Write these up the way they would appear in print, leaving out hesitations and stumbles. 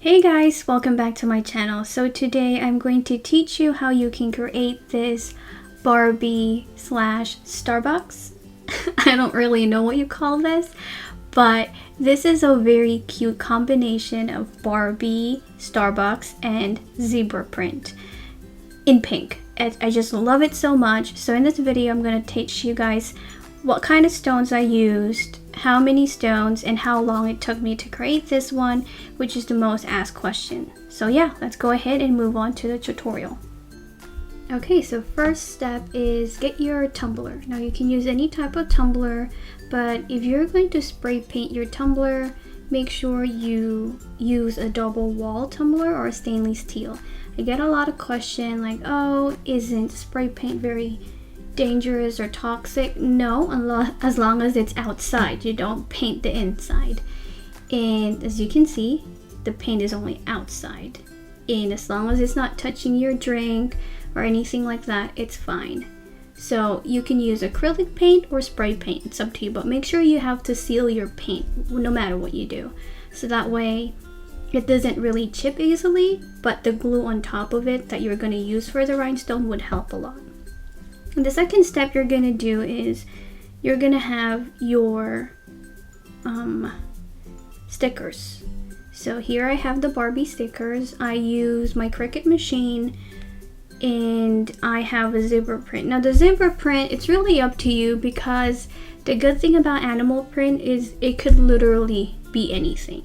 Hey guys, welcome back to my channel. So today I'm going to teach you how you can create this Barbie slash Starbucks. I don't really know what you call this, but this is a very cute combination of Barbie, Starbucks, and zebra print in pink. I just love it so much. So in this video I'm going to teach you guys what kind of stones I used, how many stones, and how long it took me to create this one, which is the most asked question. So yeah, let's go ahead and move on to the tutorial. Okay, so first step is get your tumbler. Now you can use any type of tumbler, but if you're going to spray paint your tumbler, make sure you use a double wall tumbler or a stainless steel. I get a lot of questions like, oh, isn't spray paint very dangerous or toxic? No, as long as it's outside. You don't paint the inside. And as you can see, the paint is only outside. And as long as it's not touching your drink or anything like that, it's fine. So you can use acrylic paint or spray paint. It's up to you, but make sure you have to seal your paint no matter what you do. So that way it doesn't really chip easily, but the glue on top of it that you're going to use for the rhinestone would help a lot. And the second step you're going to do is you're going to have your stickers. So here I have the Barbie stickers. I use my Cricut machine and I have a zebra print. Now the zebra print, it's really up to you, because the good thing about animal print is it could literally be anything.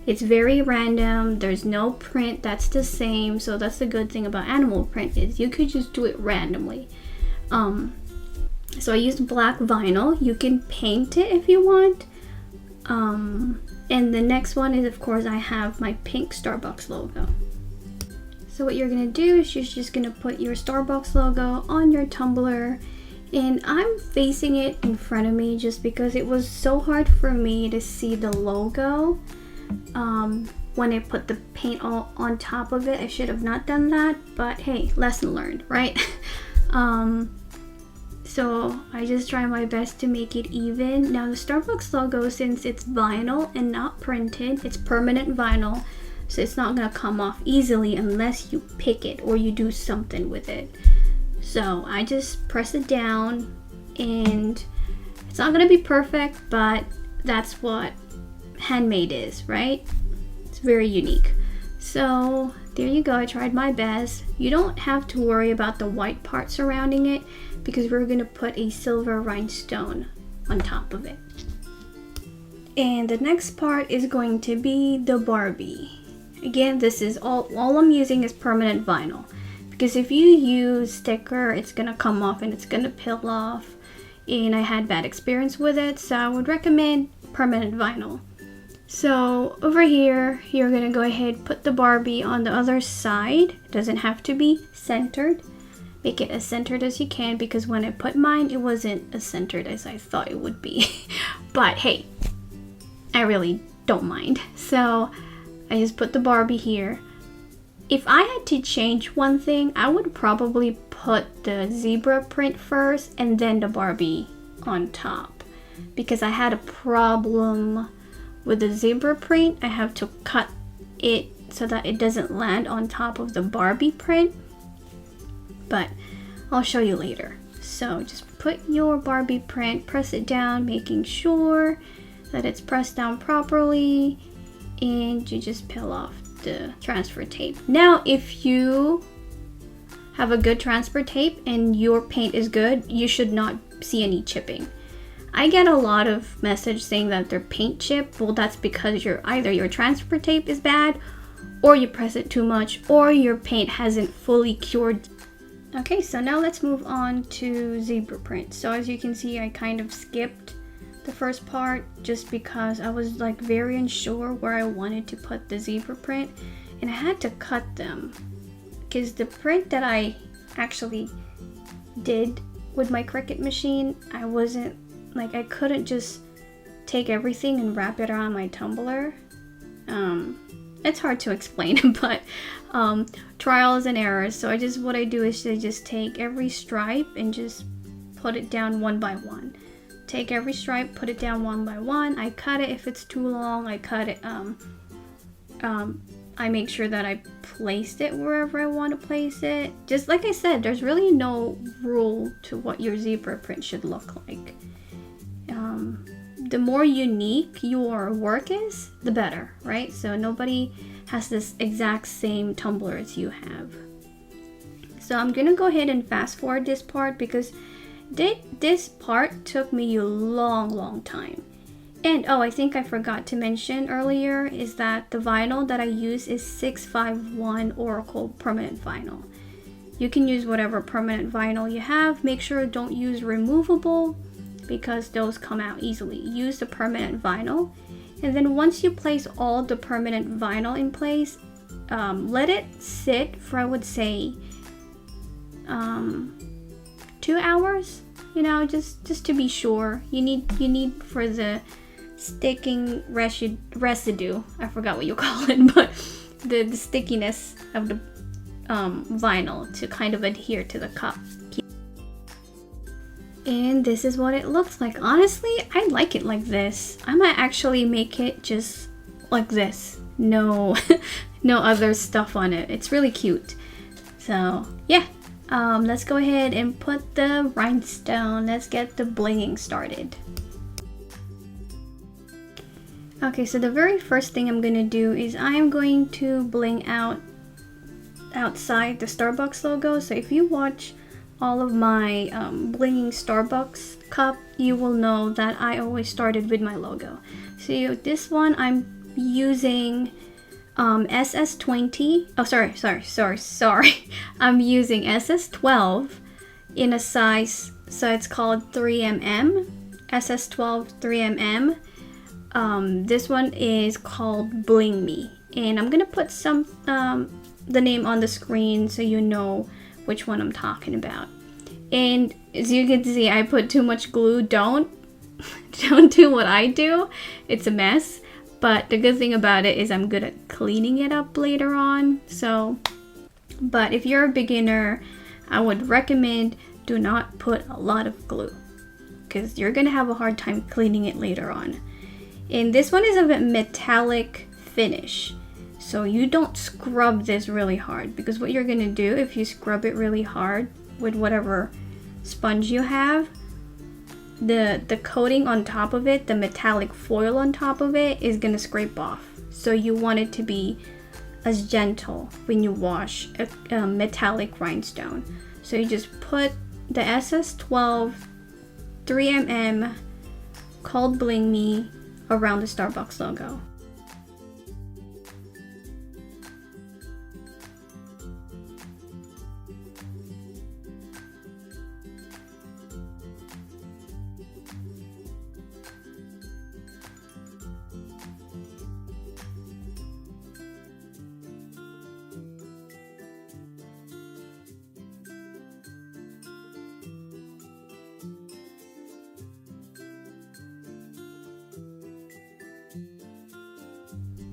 It's very random. There's no print that's the same. So that's the good thing about animal print, is you could just do it randomly. So I used black vinyl. You can paint it if you want. And the next one is, of course, I have my pink Starbucks logo. So what you're gonna do is you're just gonna put your Starbucks logo on your tumbler, and I'm facing it in front of me just because it was so hard for me to see the logo when I put the paint all on top of it. I should have not done that, but hey, lesson learned, right? So I just try my best to make it even. Now the Starbucks logo, since it's vinyl and not printed, it's permanent vinyl, so it's not gonna come off easily unless you pick it or you do something with it. So I just press it down, and it's not gonna be perfect, but that's what handmade is, right? It's very unique. So there you go, I tried my best. You don't have to worry about the white part surrounding it, because we're gonna put a silver rhinestone on top of it. And the next part is going to be the Barbie. Again, this is all I'm using is permanent vinyl, because if you use sticker, it's gonna come off and it's gonna peel off, and I had bad experience with it, so I would recommend permanent vinyl. So over here, you're gonna go ahead, put the Barbie on the other side. It doesn't have to be centered. Make it as centered as you can, because when I put mine, it wasn't as centered as I thought it would be. But hey, I really don't mind. So I just put the Barbie here. If I had to change one thing, I would probably put the zebra print first and then the Barbie on top, because I had a problem with the zebra print. I have to cut it so that it doesn't land on top of the Barbie print, but I'll show you later. So just put your Barbie print, press it down, making sure that it's pressed down properly, and you just peel off the transfer tape. Now if you have a good transfer tape and your paint is good, you should not see any chipping. I get a lot of messages saying that their paint chip. Well, that's because either your transfer tape is bad, or you press it too much, or your paint hasn't fully cured. Okay, so now let's move on to zebra print. So as you can see, I kind of skipped the first part just because I was like very unsure where I wanted to put the zebra print, and I had to cut them, because the print that I actually did with my Cricut machine, I couldn't just take everything and wrap it around my tumbler. It's hard to explain, but trials and errors. So what I do is I just take every stripe and just put it down one by one. Take every stripe, put it down one by one. I cut it if it's too long. I cut it I make sure that I placed it wherever I want to place it. Just like I said, there's really no rule to what your zebra print should look like. The more unique your work is, the better, right? So nobody has this exact same tumbler as you have. So I'm gonna go ahead and fast forward this part because this part took me a long time. And oh, I think I forgot to mention earlier is that the vinyl that I use is 651 Oracle permanent vinyl. You can use whatever permanent vinyl you have. Make sure don't use removable because those come out easily. Use the permanent vinyl. And then once you place all the permanent vinyl in place, let it sit for, I would say, 2 hours. You know, just to be sure. You need for the sticking residue. I forgot what you call it, but the stickiness of the vinyl to kind of adhere to the cup. And this is what it looks like. Honestly, I like it like this. I might actually make it just like this. No, no other stuff on it. It's really cute. So yeah, let's go ahead and put the rhinestone. Let's get the blinging started. Okay, so the very first thing I'm gonna do is I am going to bling out outside the Starbucks logo. So if you watch all of my blinging Starbucks cup, you will know that I always started with my logo. So this one I'm using SS20. Oh, sorry. I'm using SS12 in a size, so it's called 3mm. SS12 3mm. This one is called Bling Me, and I'm gonna put some the name on the screen so you know which one I'm talking about. And as you can see, I put too much glue. Don't do what I do. It's a mess. But the good thing about it is I'm good at cleaning it up later on. So, but if you're a beginner, I would recommend do not put a lot of glue because you're gonna have a hard time cleaning it later on. And this one is a metallic finish. So you don't scrub this really hard, because what you're gonna do if you scrub it really hard with whatever sponge you have, the coating on top of it, the metallic foil on top of it is gonna scrape off. So you want it to be as gentle when you wash a metallic rhinestone. So you just put the SS12 3mm called Bling Me around the Starbucks logo.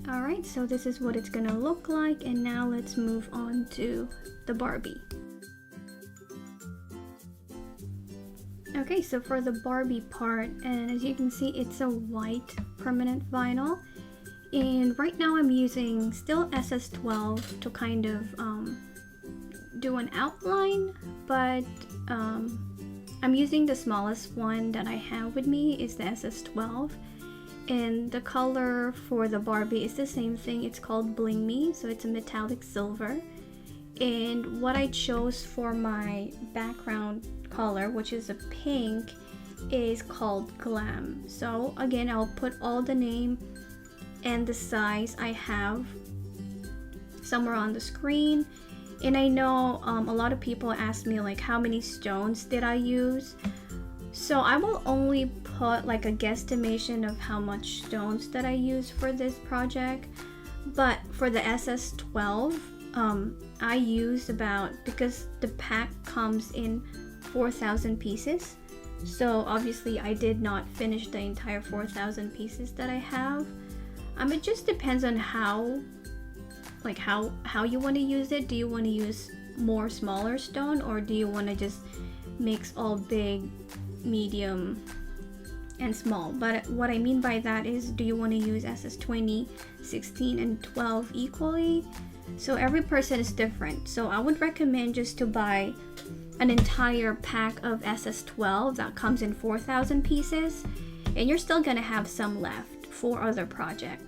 Alright, so this is what it's gonna look like, and now let's move on to the Barbie. Okay, so for the Barbie part, and as you can see, it's a white permanent vinyl, and right now I'm using still SS12 to kind of do an outline, but I'm using the smallest one that I have with me is the SS12. And the color for the Barbie is the same thing. It's called Bling Me, so it's a metallic silver. And what I chose for my background color, which is a pink, is called GLAM. So again, I'll put all the name and the size I have somewhere on the screen. And I know a lot of people ask me like how many stones did I use. So I will only put like a guesstimation of how much stones that I use for this project. But for the SS12, I used about, because the pack comes in 4,000 pieces. So obviously I did not finish the entire 4,000 pieces that I have. It just depends on how you want to use it. Do you want to use more smaller stone, or do you want to just mix all big, medium, and small. But what I mean by that is, do you want to use SS20, 16, and 12 equally? So every person is different. So I would recommend just to buy an entire pack of SS12 that comes in 4,000 pieces, and you're still gonna have some left for other projects.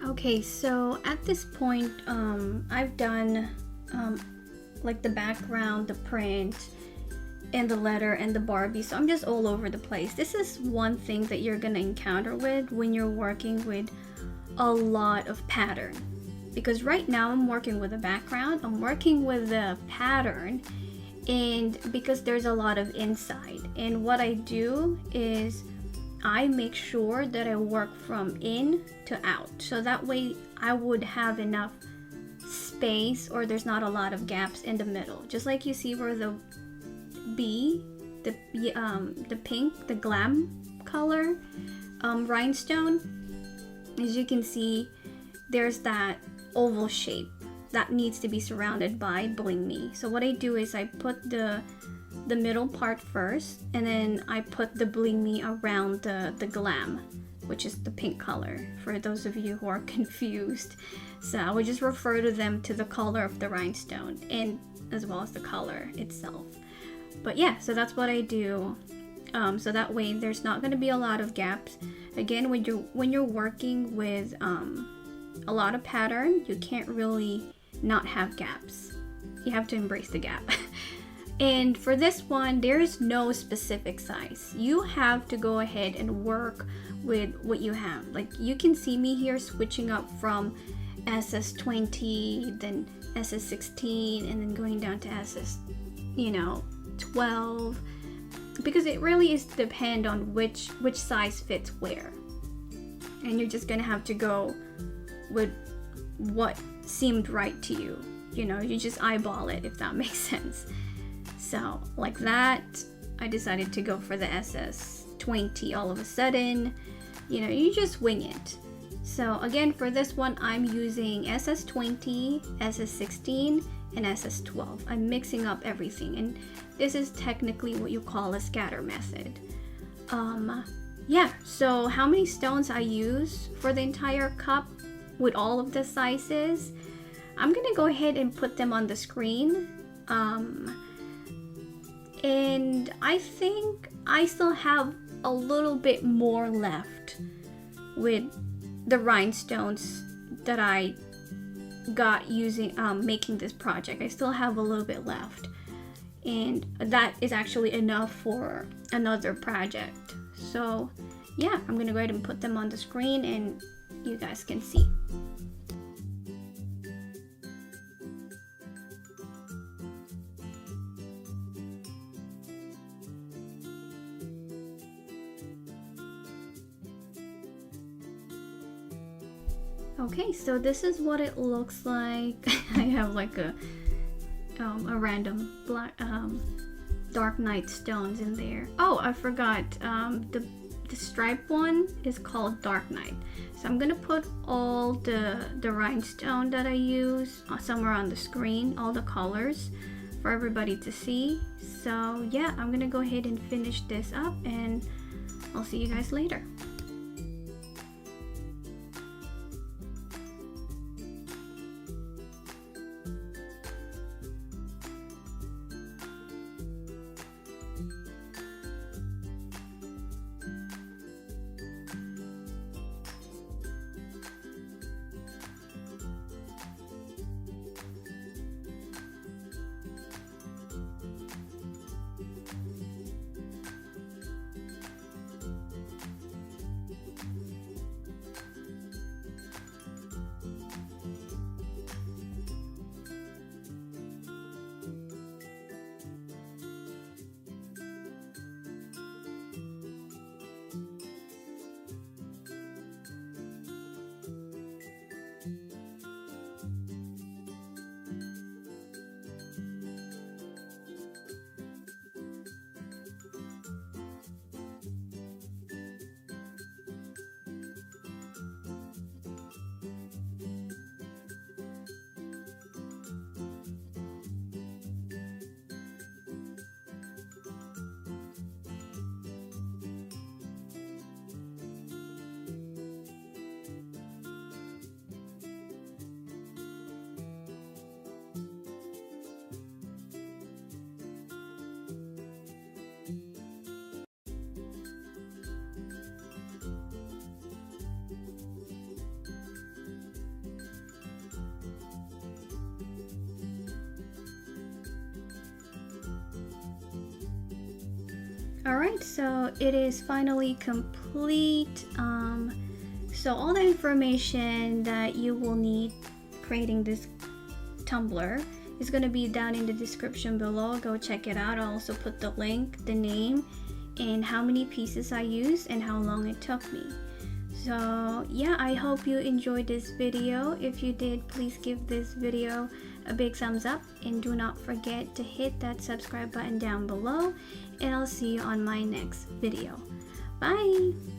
Okay, so at this point, I've done like the background, the print, and the letter, and the Barbie, so I'm just all over the place. This is one thing that you're gonna encounter with when you're working with a lot of pattern. Because right now I'm working with a background, I'm working with the pattern, and because there's a lot of inside. And what I do is I make sure that I work from in to out, so that way I would have enough space, or there's not a lot of gaps in the middle. Just like you see where the B, the pink, the GLAM color rhinestone, as you can see, there's that oval shape that needs to be surrounded by Bling Me. So what I do is I put the middle part first, and then I put the Bling Me around the GLAM, which is the pink color, for those of you who are confused. So I would just refer to them to the color of the rhinestone, and as well as the color itself. But yeah, so that's what I do. So that way there's not going to be a lot of gaps. Again, when you're working with a lot of pattern, you can't really not have gaps. You have to embrace the gap. And for this one, there is no specific size. You have to go ahead and work with what you have. Like, you can see me here switching up from SS20, then SS16, and then going down to SS, 12, because it really is depend on which size fits where. And you're just gonna have to go with what seemed right to you. You just eyeball it, if that makes sense. So like that, I decided to go for the SS20 all of a sudden. You just wing it. So again, for this one, I'm using SS20, SS16, and SS12. I'm mixing up everything, and this is technically what you call a scatter method. Yeah, so how many stones I use for the entire cup with all of the sizes, I'm gonna go ahead and put them on the screen. And I think I still have a little bit more left with the rhinestones that I got using making this project. I still have a little bit left, and that is actually enough for another project. So yeah, I'm gonna go ahead and put them on the screen and you guys can see. Okay, so this is what it looks like. I have like a random black dark night stones in there. Oh, I forgot, the stripe one is called dark night. So I'm gonna put all the rhinestone that I use somewhere on the screen, all the colors for everybody to see. So yeah, I'm gonna go ahead and finish this up, and I'll see you guys later. Alright, so it is finally complete. So all the information that you will need creating this tumbler is going to be down in the description below. Go check it out. I'll also put the link, the name, and how many pieces I used and how long it took me. So yeah, I hope you enjoyed this video. If you did, please give this video a big thumbs up and do not forget to hit that subscribe button down below, and I'll see you on my next video. Bye!